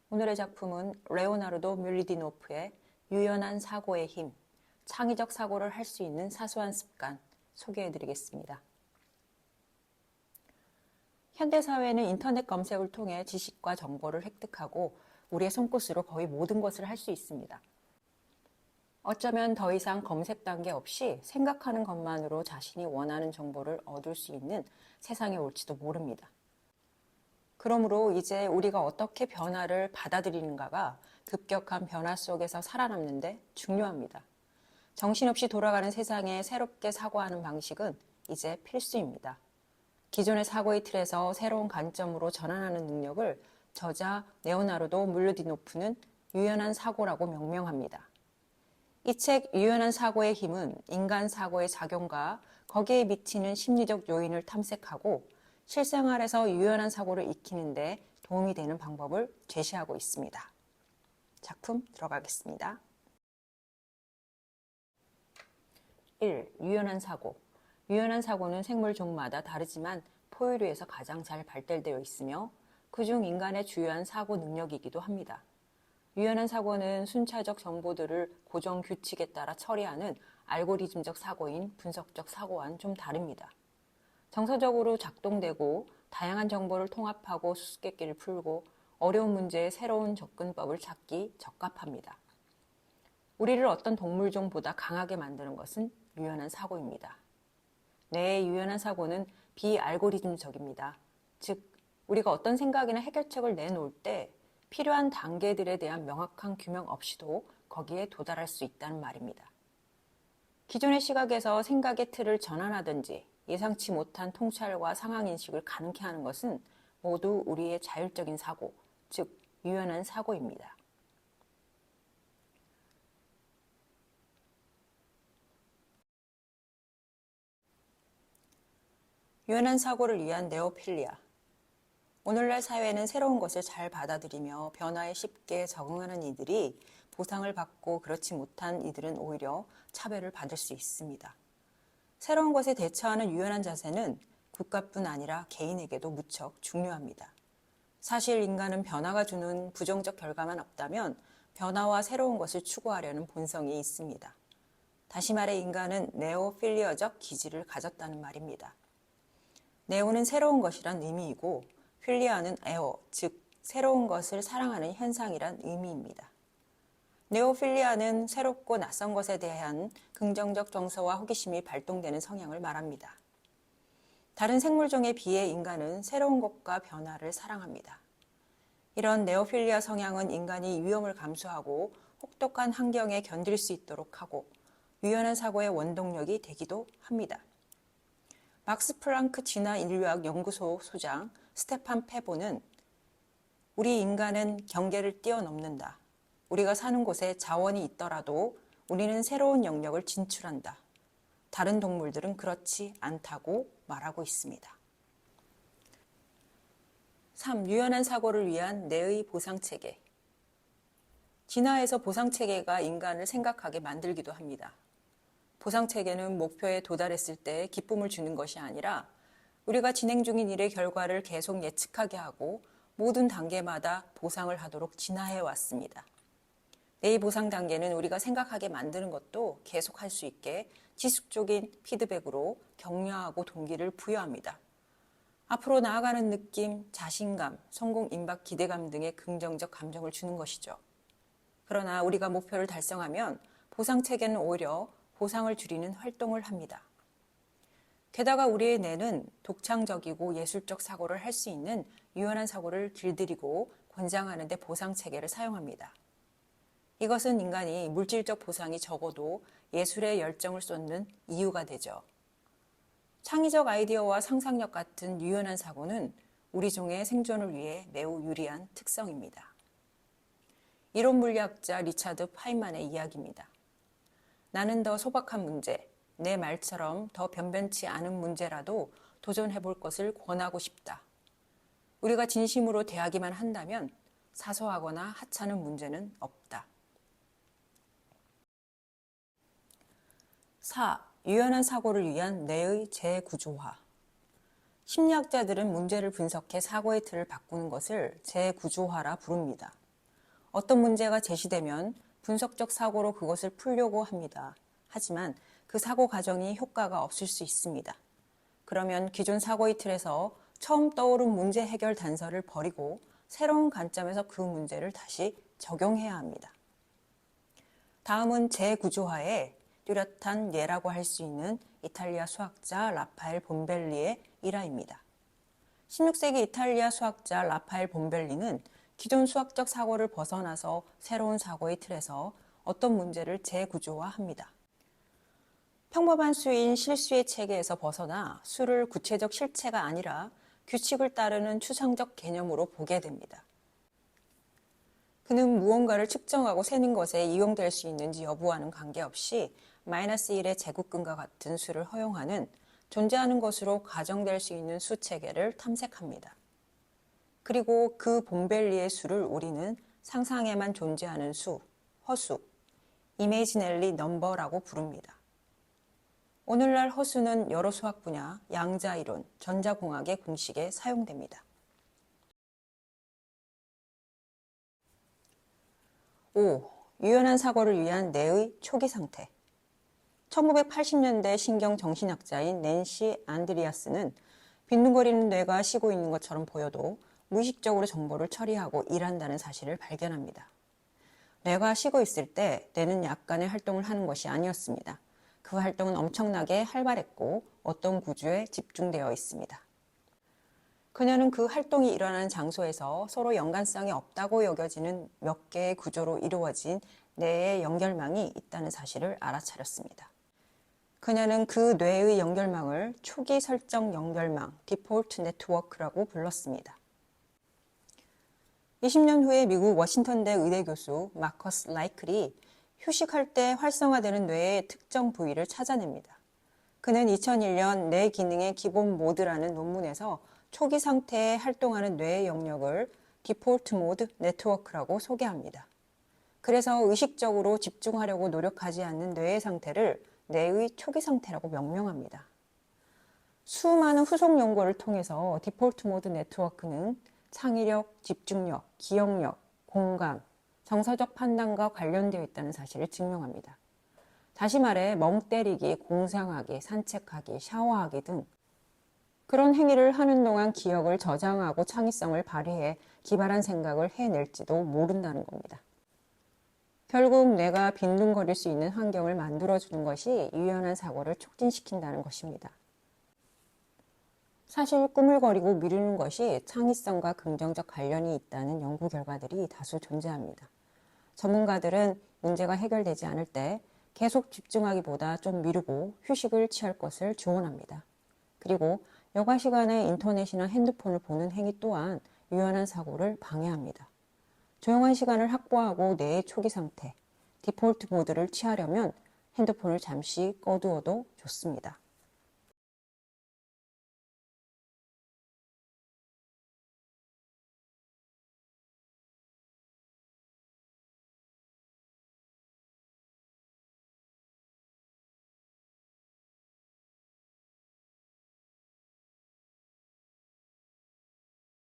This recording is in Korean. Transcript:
오늘의 작품은 레오나르도 뮬리디노프의 유연한 사고의 힘, 창의적 사고를 할 수 있는 사소한 습관 소개해드리겠습니다. 현대사회는 인터넷 검색을 통해 지식과 정보를 획득하고 우리의 손끝으로 거의 모든 것을 할 수 있습니다. 어쩌면 더 이상 검색 단계 없이 생각하는 것만으로 자신이 원하는 정보를 얻을 수 있는 세상이 올지도 모릅니다. 그러므로 이제 우리가 어떻게 변화를 받아들이는가가 급격한 변화 속에서 살아남는데 중요합니다. 정신없이 돌아가는 세상에 새롭게 사고하는 방식은 이제 필수입니다. 기존의 사고의 틀에서 새로운 관점으로 전환하는 능력을 저자 레오나르도 물루디노프는 유연한 사고라고 명명합니다. 이 책 유연한 사고의 힘은 인간 사고의 작용과 거기에 미치는 심리적 요인을 탐색하고 실생활에서 유연한 사고를 익히는데 도움이 되는 방법을 제시하고 있습니다. 작품 들어가겠습니다. 1. 유연한 사고. 유연한 사고는 생물 종마다 다르지만 포유류에서 가장 잘 발달되어 있으며 그중 인간의 주요한 사고 능력이기도 합니다. 유연한 사고는 순차적 정보들을 고정 규칙에 따라 처리하는 알고리즘적 사고인 분석적 사고와는 좀 다릅니다. 정서적으로 작동되고 다양한 정보를 통합하고 수수께끼를 풀고 어려운 문제에 새로운 접근법을 찾기 적합합니다. 우리를 어떤 동물종보다 강하게 만드는 것은 유연한 사고입니다. 뇌의 유연한 사고는 비알고리즘적입니다. 즉, 우리가 어떤 생각이나 해결책을 내놓을 때 필요한 단계들에 대한 명확한 규명 없이도 거기에 도달할 수 있다는 말입니다. 기존의 시각에서 생각의 틀을 전환하든지 예상치 못한 통찰과 상황인식을 가능케 하는 것은 모두 우리의 자율적인 사고, 즉 유연한 사고입니다. 유연한 사고를 위한 네오필리아. 오늘날 사회는 새로운 것을 잘 받아들이며 변화에 쉽게 적응하는 이들이 보상을 받고 그렇지 못한 이들은 오히려 차별을 받을 수 있습니다. 새로운 것에 대처하는 유연한 자세는 국가뿐 아니라 개인에게도 무척 중요합니다. 사실 인간은 변화가 주는 부정적 결과만 없다면 변화와 새로운 것을 추구하려는 본성이 있습니다. 다시 말해 인간은 네오필리어적 기질을 가졌다는 말입니다. 네오는 새로운 것이란 의미이고 필리아는 에어, 즉 새로운 것을 사랑하는 현상이란 의미입니다. 네오필리아는 새롭고 낯선 것에 대한 긍정적 정서와 호기심이 발동되는 성향을 말합니다. 다른 생물종에 비해 인간은 새로운 것과 변화를 사랑합니다. 이런 네오필리아 성향은 인간이 위험을 감수하고 혹독한 환경에 견딜 수 있도록 하고 유연한 사고의 원동력이 되기도 합니다. 막스 플랑크 진화인류학 연구소 소장 스테판 페보는 우리 인간은 경계를 뛰어넘는다. 우리가 사는 곳에 자원이 있더라도 우리는 새로운 영역을 진출한다. 다른 동물들은 그렇지 않다고 말하고 있습니다. 3. 유연한 사고를 위한 뇌의 보상체계. 진화에서 보상체계가 인간을 생각하게 만들기도 합니다. 보상체계는 목표에 도달했을 때 기쁨을 주는 것이 아니라 우리가 진행 중인 일의 결과를 계속 예측하게 하고 모든 단계마다 보상을 하도록 진화해 왔습니다. 뇌의 보상 단계는 우리가 생각하게 만드는 것도 계속할 수 있게 지속적인 피드백으로 격려하고 동기를 부여합니다. 앞으로 나아가는 느낌, 자신감, 성공 임박 기대감 등의 긍정적 감정을 주는 것이죠. 그러나 우리가 목표를 달성하면 보상체계는 오히려 보상을 줄이는 활동을 합니다. 게다가 우리의 뇌는 독창적이고 예술적 사고를 할 수 있는 유연한 사고를 길들이고 권장하는 데 보상체계를 사용합니다. 이것은 인간이 물질적 보상이 적어도 예술에 열정을 쏟는 이유가 되죠. 창의적 아이디어와 상상력 같은 유연한 사고는 우리 종의 생존을 위해 매우 유리한 특성입니다. 이론 물리학자 리차드 파인만의 이야기입니다. 나는 더 소박한 문제, 내 말처럼 더 변변치 않은 문제라도 도전해볼 것을 권하고 싶다. 우리가 진심으로 대하기만 한다면 사소하거나 하찮은 문제는 없다. 4. 유연한 사고를 위한 뇌의 재구조화. 심리학자들은 문제를 분석해 사고의 틀을 바꾸는 것을 재구조화라 부릅니다. 어떤 문제가 제시되면 분석적 사고로 그것을 풀려고 합니다. 하지만 그 사고 과정이 효과가 없을 수 있습니다. 그러면 기존 사고의 틀에서 처음 떠오른 문제 해결 단서를 버리고 새로운 관점에서 그 문제를 다시 적용해야 합니다. 다음은 재구조화의 뚜렷한 예라고 할 수 있는 이탈리아 수학자 라파엘 본벨리의 일화입니다. 16세기 이탈리아 수학자 라파엘 본벨리는 기존 수학적 사고를 벗어나서 새로운 사고의 틀에서 어떤 문제를 재구조화합니다. 평범한 수인 실수의 체계에서 벗어나 수를 구체적 실체가 아니라 규칙을 따르는 추상적 개념으로 보게 됩니다. 그는 무언가를 측정하고 세는 것에 이용될 수 있는지 여부와는 관계없이 -1의 제곱근과 같은 수를 허용하는 존재하는 것으로 가정될 수 있는 수 체계를 탐색합니다. 그리고 그 본벨리의 수를 우리는 상상에만 존재하는 수, 허수, 이메이지넬리 넘버라고 부릅니다. 오늘날 허수는 여러 수학 분야, 양자이론, 전자공학의 공식에 사용됩니다. 5. 유연한 사고를 위한 뇌의 초기 상태. 1980년대 신경정신학자인 낸시 안드리아스는 빈둥거리는 뇌가 쉬고 있는 것처럼 보여도 무의식적으로 정보를 처리하고 일한다는 사실을 발견합니다. 뇌가 쉬고 있을 때 뇌는 약간의 활동을 하는 것이 아니었습니다. 그 활동은 엄청나게 활발했고 어떤 구조에 집중되어 있습니다. 그녀는 그 활동이 일어나는 장소에서 서로 연관성이 없다고 여겨지는 몇 개의 구조로 이루어진 뇌의 연결망이 있다는 사실을 알아차렸습니다. 그녀는 그 뇌의 연결망을 초기 설정 연결망, 디폴트 네트워크라고 불렀습니다. 20년 후에 미국 워싱턴대 의대 교수 마커스 라이클이 휴식할 때 활성화되는 뇌의 특정 부위를 찾아냅니다. 그는 2001년 뇌 기능의 기본 모드라는 논문에서 초기 상태에 활동하는 뇌의 영역을 디폴트 모드 네트워크라고 소개합니다. 그래서 의식적으로 집중하려고 노력하지 않는 뇌의 상태를 뇌의 초기 상태라고 명명합니다. 수많은 후속 연구를 통해서 디폴트 모드 네트워크는 창의력, 집중력, 기억력, 공감, 정서적 판단과 관련되어 있다는 사실을 증명합니다. 다시 말해 멍 때리기, 공상하기, 산책하기, 샤워하기 등 그런 행위를 하는 동안 기억을 저장하고 창의성을 발휘해 기발한 생각을 해낼지도 모른다는 겁니다. 결국 뇌가 빈둥거릴 수 있는 환경을 만들어주는 것이 유연한 사고를 촉진시킨다는 것입니다. 사실 꾸물거리고 미루는 것이 창의성과 긍정적 관련이 있다는 연구 결과들이 다수 존재합니다. 전문가들은 문제가 해결되지 않을 때 계속 집중하기보다 좀 미루고 휴식을 취할 것을 조언합니다. 그리고 여가 시간에 인터넷이나 핸드폰을 보는 행위 또한 유연한 사고를 방해합니다. 조용한 시간을 확보하고 뇌의 초기 상태, 디폴트 모드를 취하려면 핸드폰을 잠시 꺼두어도 좋습니다.